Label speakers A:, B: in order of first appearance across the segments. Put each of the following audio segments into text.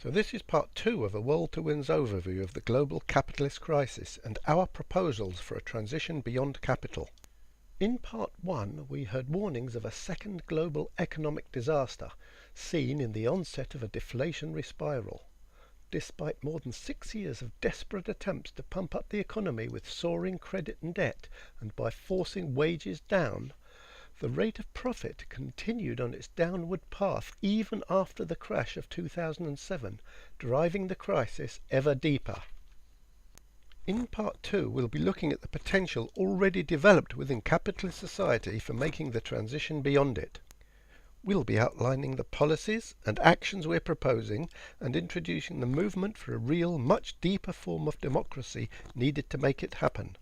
A: So this is part 2 of a World to Win's overview of the global capitalist crisis and our proposals for a transition beyond capital. In part 1 we heard warnings of a second global economic disaster seen in the onset of a deflationary spiral. Despite more than 6 years of desperate attempts to pump up the economy with soaring credit and debt and by forcing wages down, the rate of profit continued on its downward path even after the crash of 2007, driving the crisis ever deeper. In part 2 we'll be looking at the potential already developed within capitalist society for making the transition beyond it. We'll be outlining the policies and actions we're proposing and introducing the movement for a real, much deeper form of democracy needed to make it happen.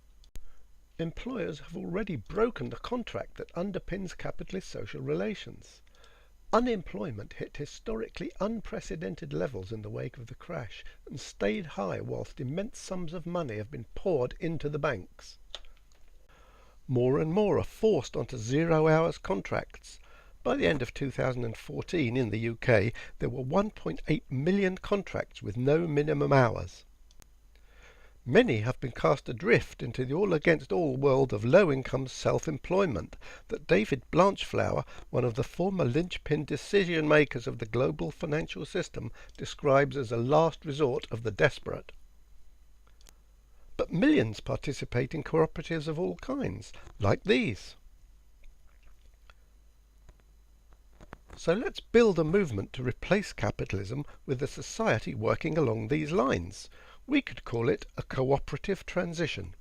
A: Employers have already broken the contract that underpins capitalist social relations. Unemployment hit historically unprecedented levels in the wake of the crash and stayed high whilst immense sums of money have been poured into the banks. More and more are forced onto 0 hours contracts. By the end of 2014 in the UK, there were 1.8 million contracts with no minimum hours. Many have been cast adrift into the all-against-all world of low-income self-employment that David Blanchflower, one of the former linchpin decision-makers of the global financial system, describes as a last resort of the desperate. But millions participate in cooperatives of all kinds, like these. So let's build a movement to replace capitalism with a society working along these lines. We could call it a cooperative transition.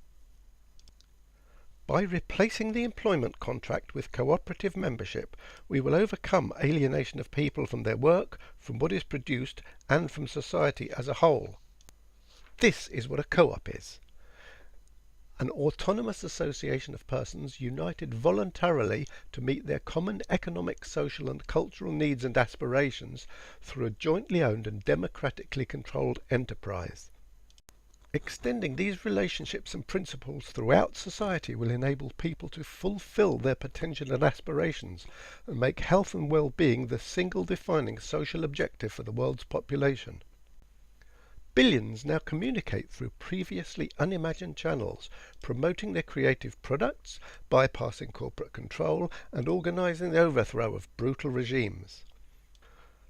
A: By replacing the employment contract with cooperative membership, we will overcome alienation of people from their work, from what is produced, and from society as a whole. This is what a co-op is. An autonomous association of persons united voluntarily to meet their common economic, social and cultural needs and aspirations through a jointly owned and democratically controlled enterprise. Extending these relationships and principles throughout society will enable people to fulfill their potential and aspirations and make health and well-being the single defining social objective for the world's population. Billions now communicate through previously unimagined channels, promoting their creative products, bypassing corporate control, and organizing the overthrow of brutal regimes.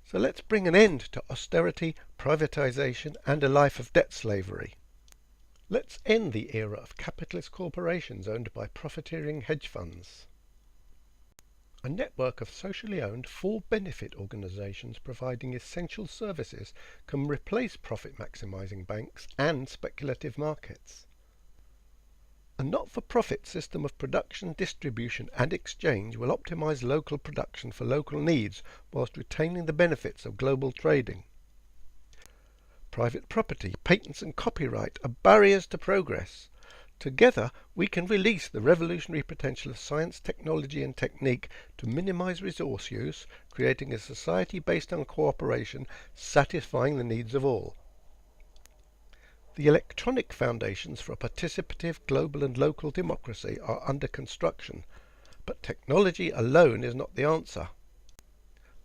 A: So let's bring an end to austerity, privatization, and a life of debt slavery. Let's end the era of capitalist corporations owned by profiteering hedge funds. A network of socially owned for-benefit organizations providing essential services can replace profit-maximizing banks and speculative markets. A not-for-profit system of production, distribution and exchange will optimize local production for local needs whilst retaining the benefits of global trading. Private property, patents and copyright are barriers to progress. Together we can release the revolutionary potential of science, technology and technique to minimize resource use, creating a society based on cooperation, satisfying the needs of all. The electronic foundations for a participative global and local democracy are under construction, but technology alone is not the answer.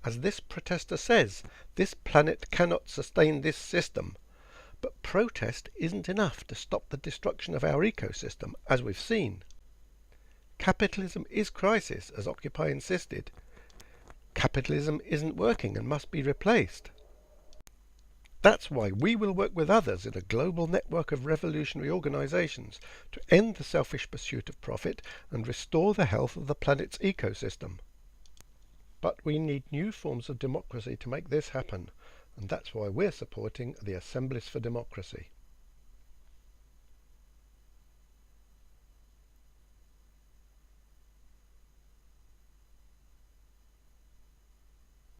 A: As this protester says, this planet cannot sustain this system. But protest isn't enough to stop the destruction of our ecosystem, as we've seen. Capitalism is crisis, as Occupy insisted. Capitalism isn't working and must be replaced. That's why we will work with others in a global network of revolutionary organizations to end the selfish pursuit of profit and restore the health of the planet's ecosystem. But we need new forms of democracy to make this happen, and that's why we're supporting the Assemblies for Democracy.